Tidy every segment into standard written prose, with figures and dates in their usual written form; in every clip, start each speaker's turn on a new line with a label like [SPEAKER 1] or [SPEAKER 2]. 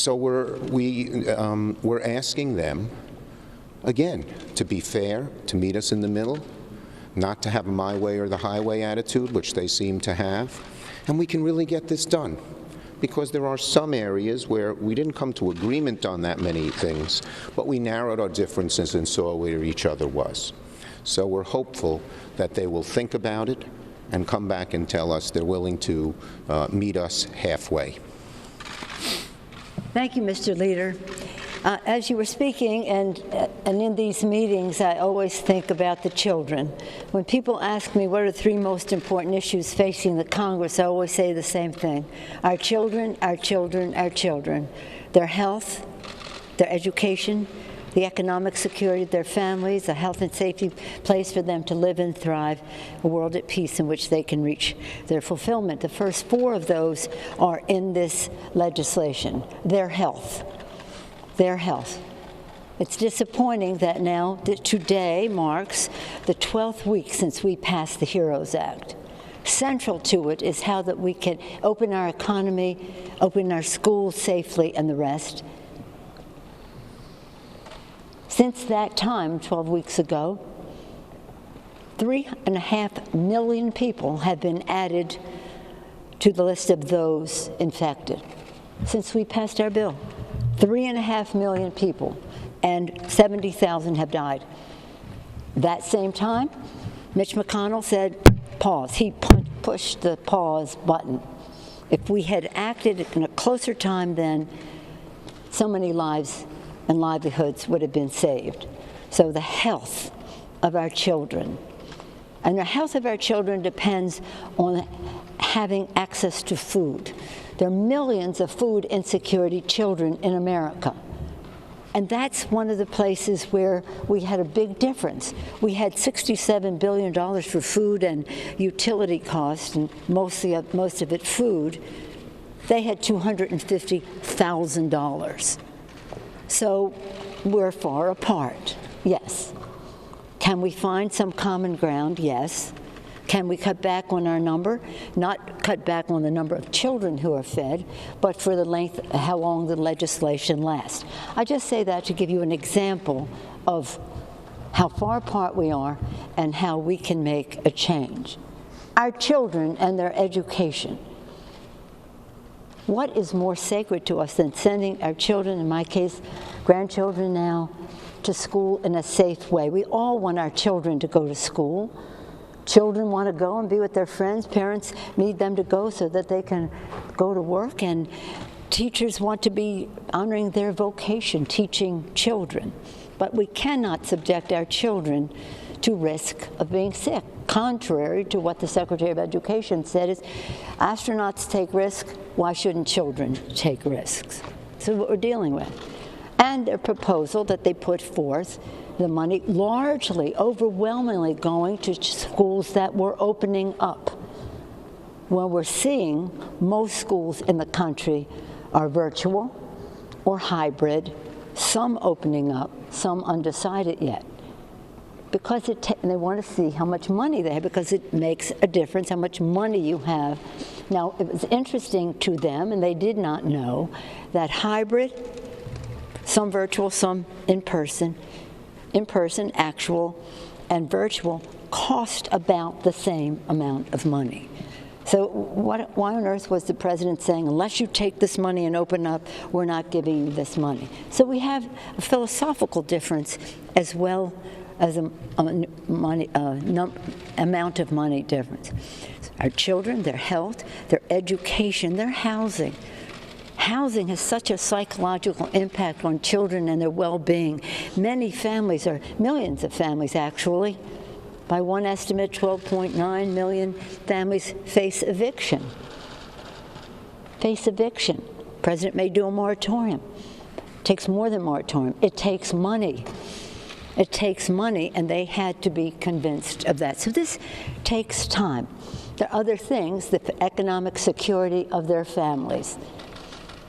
[SPEAKER 1] so we're asking them, again, to be fair, to meet us in the middle, not to have a my way or the highway attitude, which they seem to have, and we can really get this done. Because there are some areas where we didn't come to agreement on that many things, but we narrowed our differences and saw where each other was. So we're hopeful that they will think about it and come back and tell us they're willing to meet us halfway.
[SPEAKER 2] Thank you, Mr. Leader. As you were speaking, and in these meetings, I always think about the children. When people ask me what are the 3 most important issues facing the Congress, I always say the same thing. Our children, our children, our children. Their health, their education, the economic security of their families, a health and safety place for them to live and thrive, a world at peace in which they can reach their fulfillment. The first 4 of those are in this legislation. Their health. Their health. It's disappointing that now, that today marks the 12th week since we passed the HEROES Act. Central to it is how that we can open our economy, open our schools safely, and the rest. Since that time, 12 weeks ago, 3.5 million people have been added to the list of those infected since we passed our bill. 3.5 million people, and 70,000 have died. That same time, Mitch McConnell said, pause. He pushed the pause button. If we had acted in a closer time then, so many lives and livelihoods would have been saved. So the health of our children, and the health of our children depends on having access to food. There are millions of food insecurity children in America. And that's one of the places where we had a big difference. We had $67 billion for food and utility costs, and most of it food. They had $250,000. So we're far apart, yes. Can we find some common ground? Yes. Can we cut back on our number? Not cut back on the number of children who are fed, but for the length, how long the legislation lasts. I just say that to give you an example of how far apart we are and how we can make a change. Our children and their education. What is more sacred to us than sending our children, in my case, grandchildren now, to school in a safe way? We all want our children to go to school. Children want to go and be with their friends. Parents need them to go so that they can go to work. And teachers want to be honoring their vocation, teaching children. But we cannot subject our children to risk of being sick. Contrary to what the Secretary of Education said, is astronauts take risks, why shouldn't children take risks? So what we're dealing with. And a proposal that they put forth, the money largely, overwhelmingly going to schools that were opening up. Well, we're seeing most schools in the country are virtual or hybrid, some opening up, some undecided yet. Because and they want to see how much money they have, because it makes a difference how much money you have. Now, it was interesting to them, and they did not know, that hybrid, some virtual, some in person, actual, and virtual cost about the same amount of money. So why on earth was the president saying, unless you take this money and open up, we're not giving you this money? So we have a philosophical difference as well as amount of money difference. Our children, their health, their education, their housing. Housing has such a psychological impact on children and their well-being. Many families, or millions of families actually, by one estimate, 12.9 million families face eviction. President may do a moratorium. It takes more than moratorium. It takes money. It takes money, and they had to be convinced of that. So this takes time. There are other things, the economic security of their families.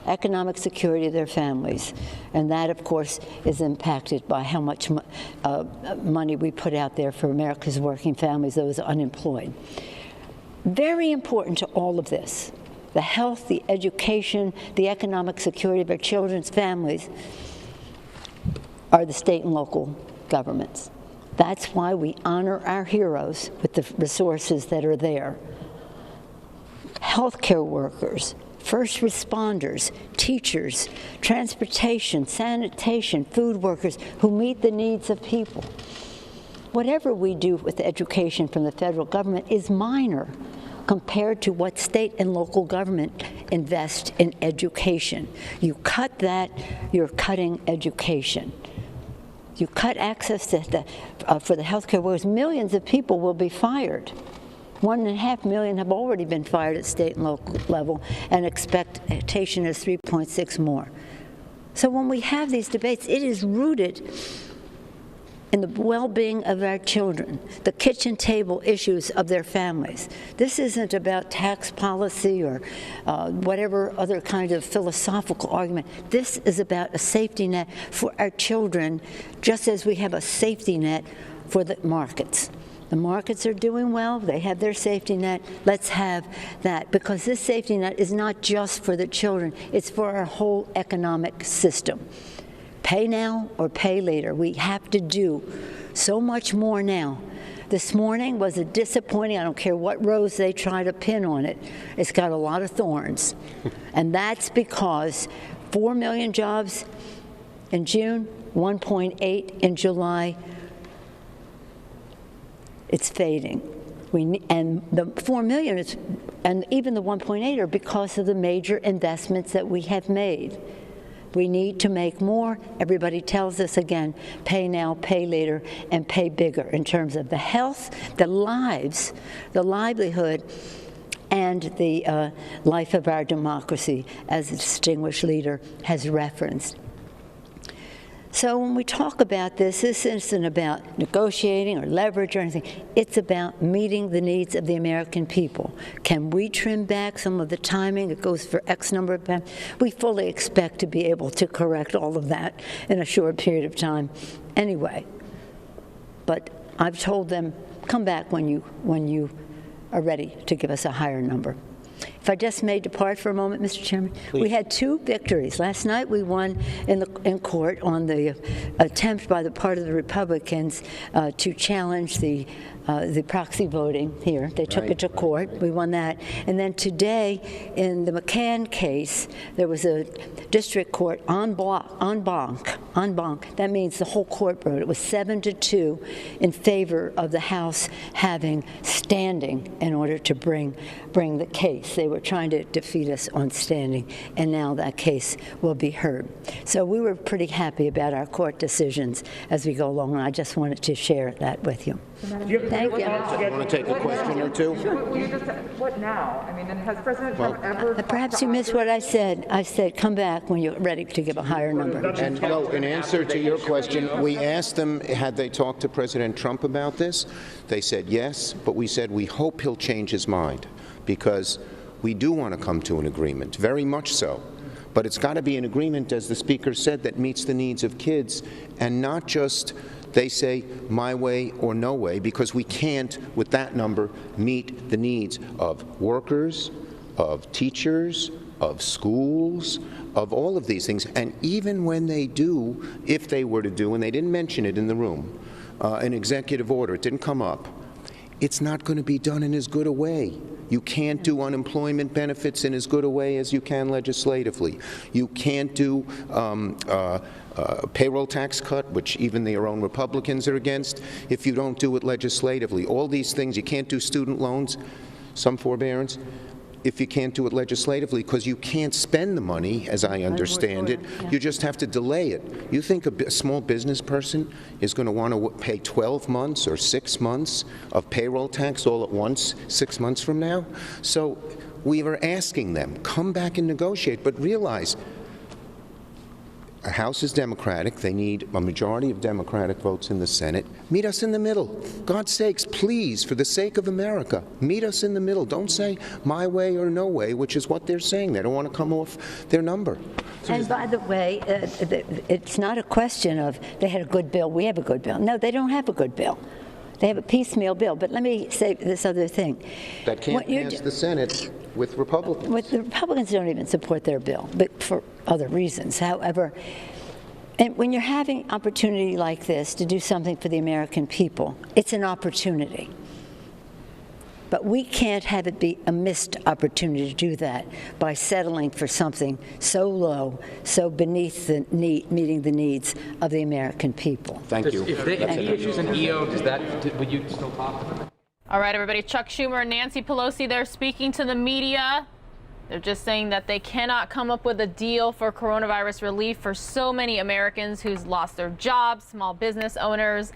[SPEAKER 2] Economic security of their families. And that, of course, is impacted by how much money we put out there for America's working families, those unemployed. Very important to all of this the health, the education, the economic security of our children's families are the state and local governments. That's why we honor our heroes with the resources that are there. Healthcare workers, first responders, teachers, transportation, sanitation, food workers who meet the needs of people. Whatever we do with education from the federal government is minor compared to what state and local government invest in education. You cut that, you're cutting education. You cut access to for the healthcare workers, millions of people will be fired. 1.5 million have already been fired at state and local level, and expectation is 3.6 more. So when we have these debates, it is rooted in the well-being of our children, the kitchen table issues of their families. This isn't about tax policy or whatever other kind of philosophical argument. This is about a safety net for our children, just as we have a safety net for the markets. The markets are doing well, they have their safety net. Let's have that, because this safety net is not just for the children, it's for our whole economic system. Pay now or pay later. We have to do so much more now. This morning was a disappointing, I don't care what rose they try to pin on it, it's got a lot of thorns. And that's because 4 million jobs in June, 1.8 in July, it's fading. And the 4 million, and even the 1.8 are because of the major investments that we have made. We need to make more. Everybody tells us again, pay now, pay later, and pay bigger in terms of the health, the lives, the livelihood, and the life of our democracy, as a distinguished leader has referenced. So when we talk about this isn't about negotiating or leverage or anything. It's about meeting the needs of the American people. Can we trim back some of the timing? It goes for X number of times. We fully expect to be able to correct all of that in a short period of time anyway. But I've told them, come back when you are ready to give us a higher number. If I just may depart for a moment, Mr. Chairman. Please. We had 2 victories. Last night we won in court on the attempt by the part of the Republicans to challenge the proxy voting here. They took it to court. We won that. And then today, in the McCann case, there was a district court en banc. That means the whole court voted. It was 7-2 in favor of the House having standing in order to bring the case. They were trying to defeat us on standing, and now that case will be heard. So we were pretty happy about our court decisions as we go along, and I just wanted to share that with you. Thank you.
[SPEAKER 1] Want to take a question or two?
[SPEAKER 3] What now? I mean, has President Trump ever...
[SPEAKER 2] Perhaps you missed what I said. I said, come back when you're ready to give a higher number.
[SPEAKER 1] And no, in answer to your question, we asked them, had they talked to President Trump about this? They said yes, but we said we hope he'll change his mind, because we do want to come to an agreement, very much so. But it's got to be an agreement, as the Speaker said, that meets the needs of kids, and not just, they say, my way or no way, because we can't, with that number, meet the needs of workers, of teachers, of schools, of all of these things. And even when they do, if they were to do, and they didn't mention it in the room, an executive order, it didn't come up, it's not going to be done in as good a way. You can't do unemployment benefits in as good a way as you can legislatively. You can't do payroll tax cut, which even their own Republicans are against, if you don't do it legislatively. All these things, you can't do student loans, some forbearance, if you can't do it legislatively, because you can't spend the money, as I understand it. You just have to delay it. You think a small business person is going to want to pay 12 months or 6 months of payroll tax all at once 6 months from now? So we were asking them, come back and negotiate, but realize the House is Democratic. They need a majority of Democratic votes in the Senate. Meet us in the middle. God's sakes, please, for the sake of America, meet us in the middle. Don't say my way or no way, which is what they're saying. They don't want to come off their number.
[SPEAKER 2] And by the way, it's not a question of they had a good bill, we have a good bill. No, they don't have a good bill. They have a piecemeal bill. But let me say this other thing.
[SPEAKER 1] That can't pass the Senate. with Republicans.
[SPEAKER 2] The Republicans don't even support their bill, but for other reasons. However, and when you're having opportunity like this to do something for the American people, it's an opportunity. But we can't have it be a missed opportunity to do that by settling for something so low, so beneath the meeting the needs of the American people.
[SPEAKER 1] Thank you.
[SPEAKER 4] If he issues an EO, would you still talk to him?
[SPEAKER 5] All right, everybody. Chuck Schumer and Nancy Pelosi, they're speaking to the media. They're just saying that they cannot come up with a deal for coronavirus relief for so many Americans who's lost their jobs, small business owners,